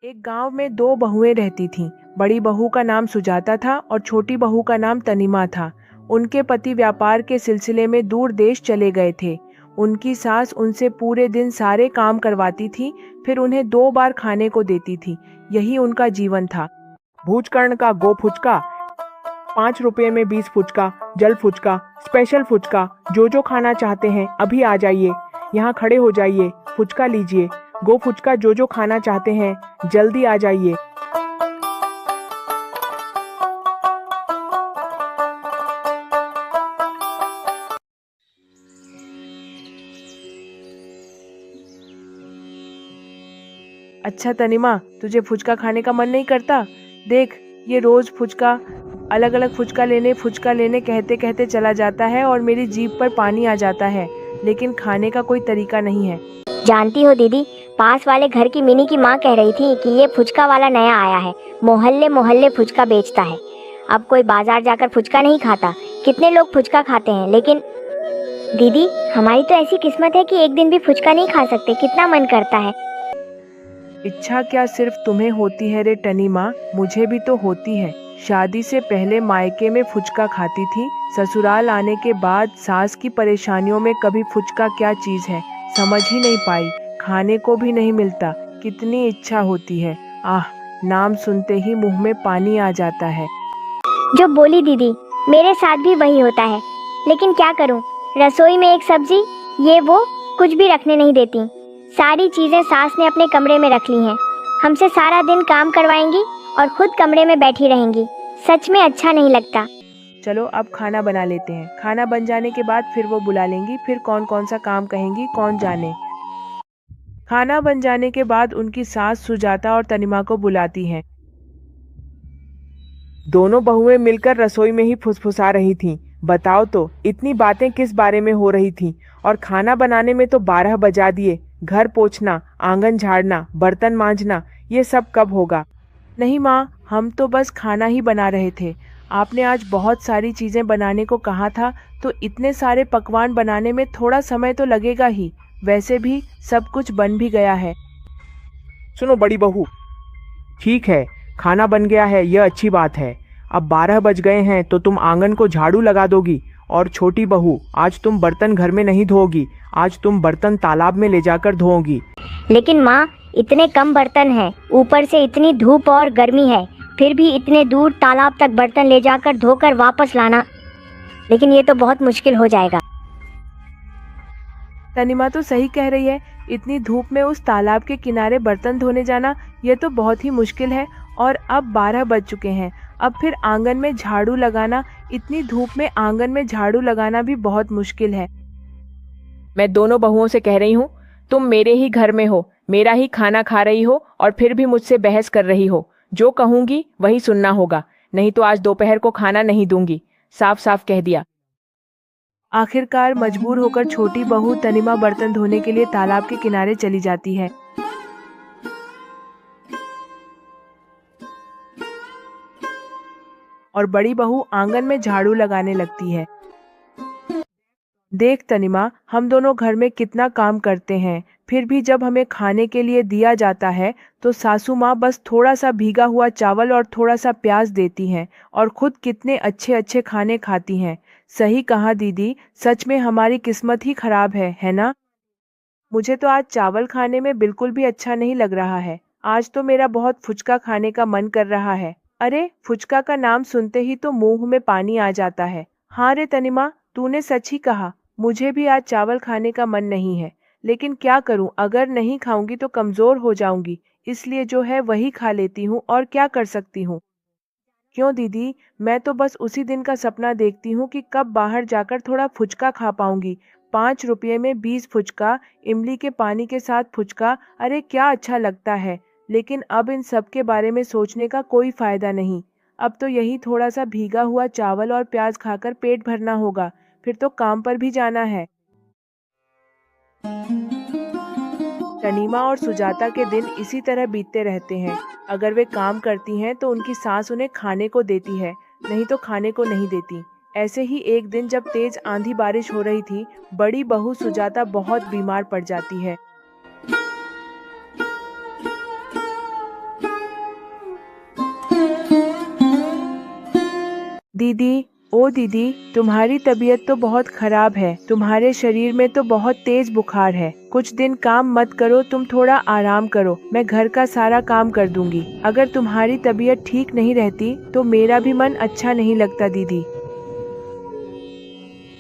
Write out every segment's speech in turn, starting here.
एक गांव में दो बहुएं रहती थीं। बड़ी बहू का नाम सुजाता था और छोटी बहू का नाम तनीमा था। उनके पति व्यापार के सिलसिले में दूर देश चले गए थे। उनकी सास उनसे पूरे दिन सारे काम करवाती थी, फिर उन्हें 2 बार खाने को देती थी। यही उनका जीवन था। भूचकर्ण का गो फुचका, 5 रुपए में 20 फुचका, जल फुचका, स्पेशल फुचका, जो जो खाना चाहते हैं अभी आ जाइए, यहाँ खड़े हो जाइए, फुचका लीजिए। गो फुचका, जो जो खाना चाहते हैं जल्दी आ जाइए। अच्छा तनीमा, तुझे फुचका खाने का मन नहीं करता? देख, ये रोज अलग अलग फुचका लेने कहते कहते चला जाता है और मेरी जीभ पर पानी आ जाता है, लेकिन खाने का कोई तरीका नहीं है। जानती हो दीदी, पास वाले घर की मिनी की माँ कह रही थी कि ये फुचका वाला नया आया है, मोहल्ले मोहल्ले फुचका बेचता है। अब कोई बाजार जाकर फुचका नहीं खाता। कितने लोग फुचका खाते हैं, लेकिन दीदी हमारी तो ऐसी किस्मत है कि एक दिन भी फुचका नहीं खा सकते। कितना मन करता है। इच्छा क्या सिर्फ तुम्हें होती है रे टनीमा, मुझे भी तो होती है। शादी से पहले मायके में फुचका खाती थी, ससुराल आने के बाद सास की परेशानियों में कभी फुचका क्या चीज है समझ ही नहीं पाई। खाने को भी नहीं मिलता। कितनी इच्छा होती है। आह, नाम सुनते ही मुंह में पानी आ जाता है। जो बोली दीदी, मेरे साथ भी वही होता है, लेकिन क्या करूं, रसोई में एक सब्जी ये वो कुछ भी रखने नहीं देती। सारी चीजें सास ने अपने कमरे में रख ली हैं। हमसे सारा दिन काम करवाएंगी और खुद कमरे में बैठी रहेंगी। सच में अच्छा नहीं लगता। चलो अब खाना बना लेते हैं। खाना बन जाने के बाद फिर वो बुला लेंगी, फिर कौन कौन सा काम कहेंगी कौन जाने। खाना बन जाने के बाद उनकी सास सुजाता और तनीमा को बुलाती हैं। दोनों बहुएं मिलकर रसोई में ही फुसफुसा रही थीं। बताओ तो इतनी बातें किस बारे में हो रही थीं? और खाना बनाने में तो 12 बजा दिए। घर पोंछना, आंगन झाड़ना, बर्तन मांजना, ये सब कब होगा? नहीं माँ, हम तो बस खाना ही बना रहे थे। आपने आज बहुत सारी चीजें बनाने को कहा था, तो इतने सारे पकवान बनाने में थोड़ा समय तो लगेगा ही। वैसे भी सब कुछ बन भी गया है। सुनो बड़ी बहू, ठीक है, खाना बन गया है, यह अच्छी बात है। अब 12 बज गए हैं तो तुम आंगन को झाड़ू लगा दोगी। और छोटी बहू, आज तुम बर्तन घर में नहीं धोगी, आज तुम बर्तन तालाब में ले जाकर धोओगी। लेकिन माँ, इतने कम बर्तन हैं, ऊपर से इतनी धूप और गर्मी है, फिर भी इतने दूर तालाब तक बर्तन ले जाकर धोकर वापस लाना, लेकिन ये तो बहुत मुश्किल हो जाएगा। तनीमा तो सही कह रही है। इतनी धूप में उस तालाब के किनारे बर्तन धोने जाना, यह तो बहुत ही मुश्किल है। और अब 12 बज चुके हैं। अब फिर आंगन में झाड़ू लगाना, इतनी धूप में आंगन में झाड़ू लगाना भी बहुत मुश्किल है। मैं दोनों बहुओं से कह रही हूँ, तुम मेरे ही घर में हो, मेरा ही खाना खा रही हो और फिर भी मुझसे बहस कर रही हो। जो कहूंगी वही सुनना होगा, नहीं तो आज दोपहर को खाना नहीं दूंगी। साफ साफ कह दिया। आखिरकार मजबूर होकर छोटी बहू तनीमा बर्तन धोने के लिए तालाब के किनारे चली जाती है। और बड़ी बहू आंगन में झाड़ू लगाने लगती है। देख तनीमा, हम दोनों घर में कितना काम करते हैं, फिर भी जब हमें खाने के लिए दिया जाता है तो सासू माँ बस थोड़ा सा भीगा हुआ चावल और थोड़ा सा प्याज देती हैं और खुद कितने अच्छे अच्छे खाने खाती हैं। सही कहा दीदी, सच में हमारी किस्मत ही खराब है ना? मुझे तो आज चावल खाने में बिल्कुल भी अच्छा नहीं लग रहा है। आज तो मेरा बहुत फुचका खाने का मन कर रहा है। अरे, फुचका का नाम सुनते ही तो मुंह में पानी आ जाता है। हाँ रे तनीमा, तूने सच ही कहा। मुझे भी आज चावल खाने का मन नहीं है, लेकिन क्या करूं, अगर नहीं खाऊंगी तो कमजोर हो जाऊंगी, इसलिए जो है वही खा लेती हूँ। और क्या कर सकती हूँ? क्यों दीदी, मैं तो बस उसी दिन का सपना देखती हूँ कि कब बाहर जाकर थोड़ा फुचका खा पाऊंगी। 5 रुपये में 20 फुचका, इमली के पानी के साथ फुचका, अरे क्या अच्छा लगता है। लेकिन अब इन सब के बारे में सोचने का कोई फायदा नहीं। अब तो यही थोड़ा सा भीगा हुआ चावल और प्याज खाकर पेट भरना होगा, फिर तो काम पर भी जाना है। तनीमा और सुजाता के दिन इसी तरह बीतते रहते हैं। अगर वे काम करती हैं तो उनकी सास उन्हें खाने को देती है, नहीं तो खाने को नहीं देती। ऐसे ही एक दिन जब तेज आंधी बारिश हो रही थी, बड़ी बहू सुजाता बहुत बीमार पड़ जाती है। दीदी, ओ दीदी, तुम्हारी तबीयत तो बहुत खराब है। तुम्हारे शरीर में तो बहुत तेज बुखार है। कुछ दिन काम मत करो, तुम थोड़ा आराम करो। मैं घर का सारा काम कर दूंगी। अगर तुम्हारी तबीयत ठीक नहीं रहती तो मेरा भी मन अच्छा नहीं लगता दीदी।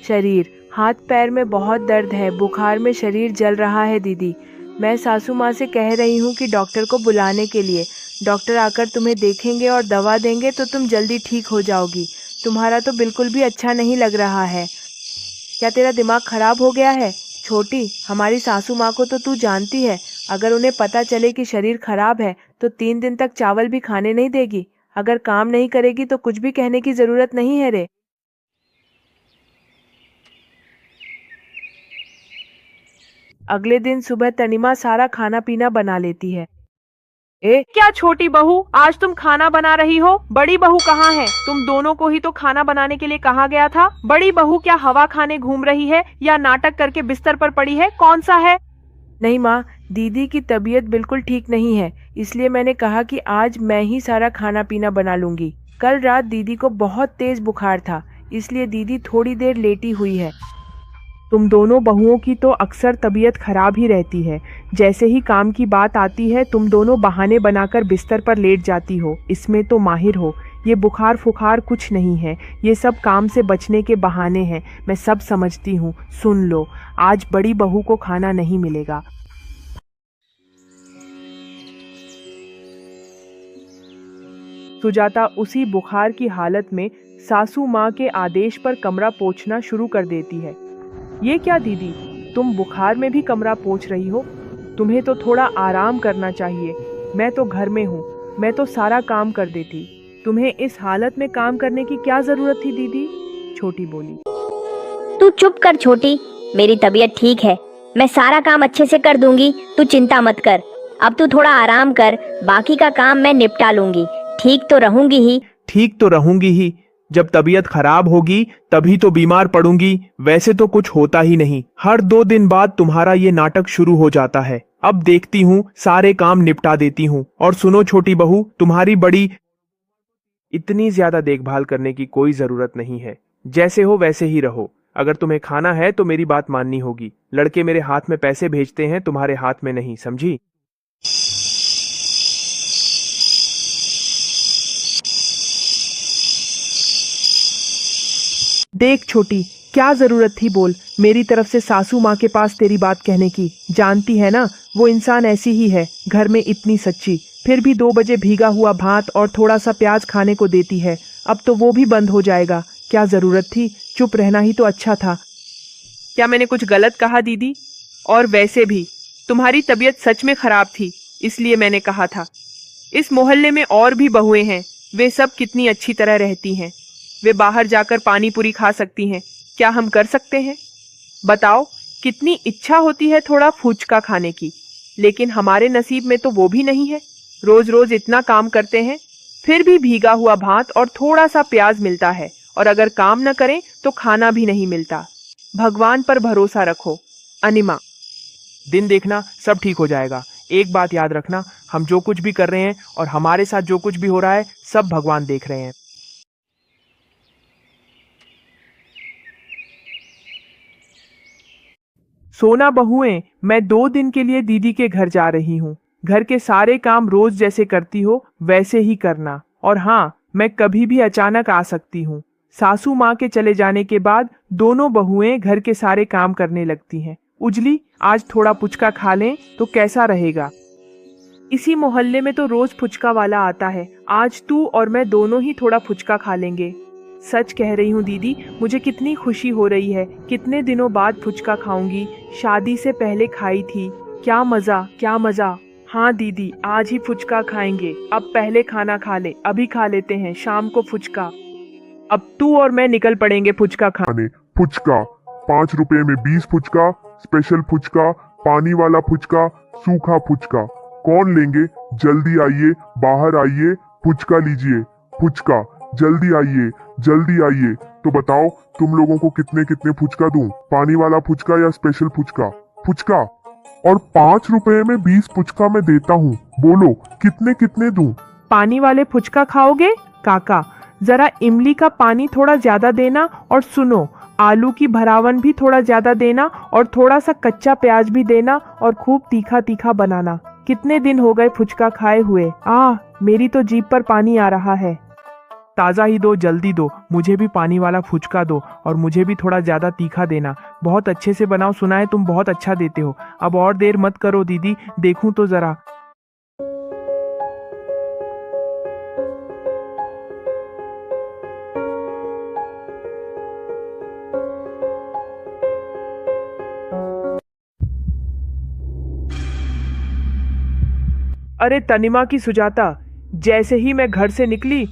शरीर, हाथ पैर में बहुत दर्द है, बुखार में शरीर जल रहा है दीदी। मैं सासू माँ से कह रही हूँ कि डॉक्टर को बुलाने के लिए। डॉक्टर आकर तुम्हें देखेंगे और दवा देंगे तो तुम जल्दी ठीक हो जाओगी। तुम्हारा तो बिल्कुल भी अच्छा नहीं लग रहा है। क्या तेरा दिमाग खराब हो गया है? छोटी, हमारी सासू माँ को तो तू जानती है। अगर उन्हें पता चले कि शरीर खराब है तो 3 दिन तक चावल भी खाने नहीं देगी। अगर काम नहीं करेगी तो कुछ भी कहने की जरूरत नहीं है रे। अगले दिन सुबह तनिमा सारा खाना पीना बना लेती है। ए क्या छोटी बहू, आज तुम खाना बना रही हो? बड़ी बहू कहाँ है? तुम दोनों को ही तो खाना बनाने के लिए कहा गया था। बड़ी बहू क्या हवा खाने घूम रही है या नाटक करके बिस्तर पर पड़ी है? कौन सा है? नहीं माँ, दीदी की तबीयत बिल्कुल ठीक नहीं है, इसलिए मैंने कहा कि आज मैं ही सारा खाना पीना बना लूंगी। कल रात दीदी को बहुत तेज बुखार था, इसलिए दीदी थोड़ी देर लेटी हुई है। तुम दोनों बहुओं की तो अक्सर तबीयत खराब ही रहती है। जैसे ही काम की बात आती है तुम दोनों बहाने बनाकर बिस्तर पर लेट जाती हो। इसमें तो माहिर हो। ये बुखार फुखार कुछ नहीं है, ये सब काम से बचने के बहाने हैं। मैं सब समझती हूँ। सुन लो, आज बड़ी बहू को खाना नहीं मिलेगा। सुजाता उसी बुखार की हालत में सासू माँ के आदेश पर कमरा पोंछना शुरू कर देती है। ये क्या दीदी, तुम बुखार में भी कमरा पोंछ रही हो? तुम्हें तो थोड़ा आराम करना चाहिए। मैं तो घर में हूँ, मैं तो सारा काम कर देती। तुम्हें इस हालत में काम करने की क्या जरूरत थी दीदी? छोटी बोली। तू चुप कर छोटी, मेरी तबीयत ठीक है, मैं सारा काम अच्छे से कर दूंगी, तू चिंता मत कर। अब तू थोड़ा आराम कर, बाकी का काम मैं निपटा लूंगी। ठीक तो रहूंगी ही। ठीक तो रहूंगी ही? जब तबीयत खराब होगी तभी तो बीमार पड़ूंगी। वैसे तो कुछ होता ही नहीं। हर 2 दिन बाद तुम्हारा ये नाटक शुरू हो जाता है। अब देखती हूँ सारे काम निपटा देती हूँ। और सुनो छोटी बहू, तुम्हारी बड़ी इतनी ज्यादा देखभाल करने की कोई जरूरत नहीं है। जैसे हो वैसे ही रहो। अगर तुम्हें खाना है तो मेरी बात माननी होगी। लड़के मेरे हाथ में पैसे भेजते हैं, तुम्हारे हाथ में नहीं, समझी? देख छोटी, क्या जरूरत थी बोल मेरी तरफ से सासू माँ के पास तेरी बात कहने की। जानती है ना, वो इंसान ऐसी ही है, घर में इतनी सच्ची, फिर भी 2 बजे भीगा हुआ भात और थोड़ा सा प्याज खाने को देती है। अब तो वो भी बंद हो जाएगा। क्या जरूरत थी? चुप रहना ही तो अच्छा था। क्या मैंने कुछ गलत कहा दीदी? और वैसे भी तुम्हारी तबीयत सच में खराब थी, इसलिए मैंने कहा था। इस मोहल्ले में और भी बहुएं हैं, वे सब कितनी अच्छी तरह रहती हैं। वे बाहर जाकर पानी पूरी खा सकती हैं, क्या हम कर सकते हैं? बताओ, कितनी इच्छा होती है थोड़ा फुचका खाने की, लेकिन हमारे नसीब में तो वो भी नहीं है। रोज रोज इतना काम करते हैं, फिर भी भीगा हुआ भात और थोड़ा सा प्याज मिलता है, और अगर काम न करें तो खाना भी नहीं मिलता। भगवान पर भरोसा रखो। अनिमा। दिन देखना सब ठीक हो जाएगा। एक बात याद रखना, हम जो कुछ भी कर रहे हैं और हमारे साथ जो कुछ भी हो रहा है, सब भगवान देख रहे हैं। सोना बहुएं, मैं 2 दिन के लिए दीदी के घर जा रही हूँ। घर के सारे काम रोज जैसे करती हो वैसे ही करना। और हाँ, मैं कभी भी अचानक आ सकती हूँ। सासू माँ के चले जाने के बाद दोनों बहुएं घर के सारे काम करने लगती हैं। उजली, आज थोड़ा पुचका खा लें तो कैसा रहेगा? इसी मोहल्ले में तो रोज फुचका वाला आता है। आज तू और मैं दोनों ही थोड़ा फुचका खा लेंगे। सच कह रही हूँ दीदी, मुझे कितनी खुशी हो रही है। कितने दिनों बाद फुचका खाऊंगी। शादी से पहले खाई थी। क्या मजा, क्या मजा। हाँ दीदी, आज ही फुचका खाएंगे। अब पहले खाना खा ले, अभी खा लेते हैं, शाम को फुचका। अब तू और मैं निकल पड़ेंगे फुचका खाने। फुचका 5 रुपए में 20 फुचका, स्पेशल फुचका, पानी वाला फुचका, सूखा फुचका। कौन लेंगे? जल्दी आइए, बाहर आइए, फुचका लीजिए। फुचका, जल्दी आइए, जल्दी आइए। तो बताओ, तुम लोगों को कितने कितने फुचका दूं? पानी वाला फुचका या स्पेशल फुचका? फुचका। और 5 रुपए में 20 फुचका मैं देता हूँ। बोलो, कितने कितने दूं? पानी वाले फुचका खाओगे? काका, जरा इमली का पानी थोड़ा ज्यादा देना, और सुनो, आलू की भरावन भी थोड़ा ज्यादा देना, और थोड़ा सा कच्चा प्याज भी देना, और खूब तीखा तीखा बनाना। कितने दिन हो गए फुचका खाए हुए। मेरी तो जीभ पर पानी आ रहा है। ताज़ा ही दो, जल्दी दो, मुझे भी पानी वाला फुचका दो, और मुझे भी थोड़ा ज्यादा तीखा देना। बहुत अच्छे से बनाओ, सुना है तुम बहुत अच्छा देते हो। अब और देर मत करो दीदी, देखूं तो जरा। अरे तनिमा की सुजाता, जैसे ही मैं घर से निकली,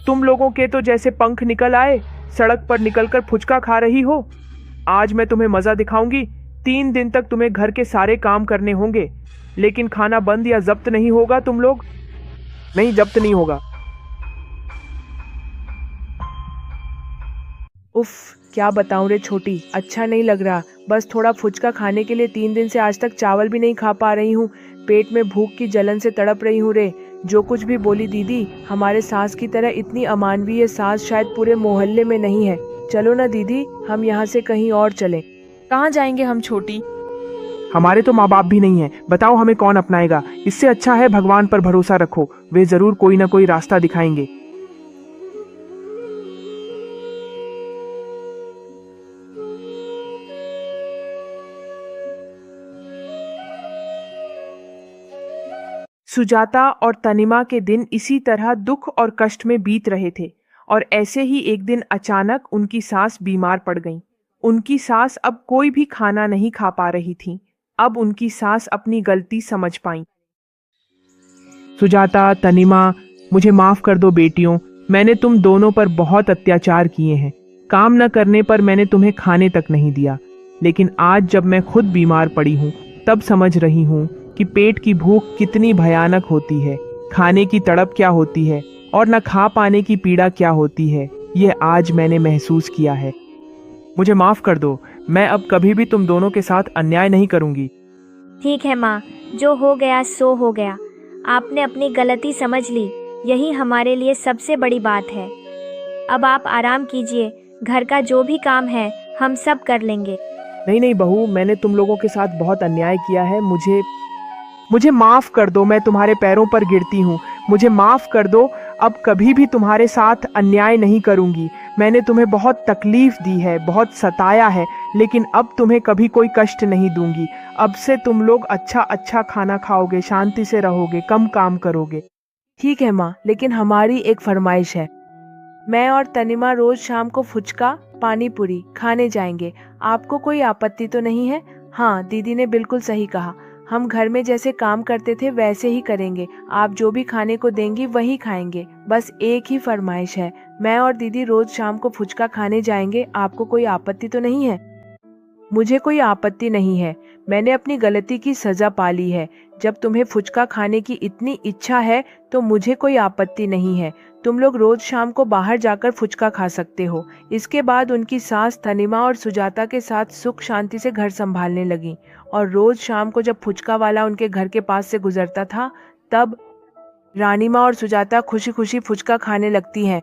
तुम लोगों के तो जैसे पंख निकल आए। सड़क पर निकलकर फुचका खा रही हो। आज मैं तुम्हें मजा दिखाऊंगी। 3 दिन तक तुम्हें घर के सारे काम करने होंगे, लेकिन खाना बंद या जब्त नहीं होगा। तुम लोग नहीं, जब्त नहीं होगा। उफ, क्या बताऊं रे छोटी, अच्छा नहीं लग रहा। बस थोड़ा फुचका खाने के लिए 3 दिन से आज तक चावल भी नहीं खा पा रही हूँ। पेट में भूख की जलन से तड़प रही हूँ रे। जो कुछ भी बोली दीदी, हमारे सास की तरह इतनी अमानवीय सास शायद पूरे मोहल्ले में नहीं है। चलो ना दीदी, हम यहाँ से कहीं और चलें। कहाँ जाएंगे हम छोटी? हमारे तो माँ बाप भी नहीं है, बताओ हमें कौन अपनाएगा। इससे अच्छा है भगवान पर भरोसा रखो, वे जरूर कोई ना कोई रास्ता दिखाएंगे। सुजाता और तनिमा के दिन इसी तरह दुख और कष्ट में बीत रहे थे, और ऐसे ही एक दिन अचानक उनकी सास बीमार पड़ गईं। उनकी सास अब कोई भी खाना नहीं खा पा रही थी। अब उनकी सास अपनी गलती समझ पाई। सुजाता, तनिमा, मुझे माफ कर दो बेटियों। मैंने तुम दोनों पर बहुत अत्याचार किए हैं। काम न करने पर मैंने तुम्हें खाने तक नहीं दिया, लेकिन आज जब मैं खुद बीमार पड़ी हूँ, तब समझ रही हूँ कि पेट की भूख कितनी भयानक होती है, खाने की तड़प क्या होती है, और न खा पाने की पीड़ा क्या होती है, ये आज मैंने महसूस किया है। मुझे माफ कर दो, मैं अब कभी भी तुम दोनों के साथ अन्याय नहीं करूंगी। ठीक है माँ, जो हो गया सो हो गया। आपने अपनी गलती समझ ली, यही हमारे लिए सबसे बड़ी बात है। अब आप आराम कीजिए, घर का जो भी काम है हम सब कर लेंगे। नहीं नहीं बहू, मैंने तुम लोगों के साथ बहुत अन्याय किया है। मुझे माफ कर दो, मैं तुम्हारे पैरों पर गिरती हूँ। मुझे माफ कर दो, अब कभी भी तुम्हारे साथ अन्याय नहीं करूंगी। मैंने तुम्हें बहुत तकलीफ दी है, बहुत सताया है, लेकिन अब तुम्हें कभी कोई कष्ट नहीं दूंगी। अब से तुम लोग अच्छा अच्छा खाना खाओगे, शांति से रहोगे, कम काम करोगे। ठीक है माँ, लेकिन हमारी एक फरमाइश है। मैं और तनिमा रोज शाम को फुचका, पानी पूरी खाने जाएंगे। आपको कोई आपत्ति तो नहीं है? हाँ, दीदी ने बिल्कुल सही कहा। हम घर में जैसे काम करते थे वैसे ही करेंगे। आप जो भी खाने को देंगी वही खाएंगे। बस एक ही फरमाइश है, मैं और दीदी रोज शाम को फुचका खाने जाएंगे। आपको कोई आपत्ति तो नहीं है? मुझे कोई आपत्ति नहीं है। मैंने अपनी गलती की सजा पा ली है। जब तुम्हें फुचका खाने की इतनी इच्छा है तो मुझे कोई आपत्ति नहीं है। तुम लोग रोज शाम को बाहर जाकर फुचका खा सकते हो। इसके बाद उनकी सास तनिमा और सुजाता के साथ सुख शांति से घर संभालने लगी, और रोज शाम को जब फुचका वाला उनके घर के पास से गुजरता था, तब रानी माँ और सुजाता खुशी खुशी फुचका खाने लगती हैं।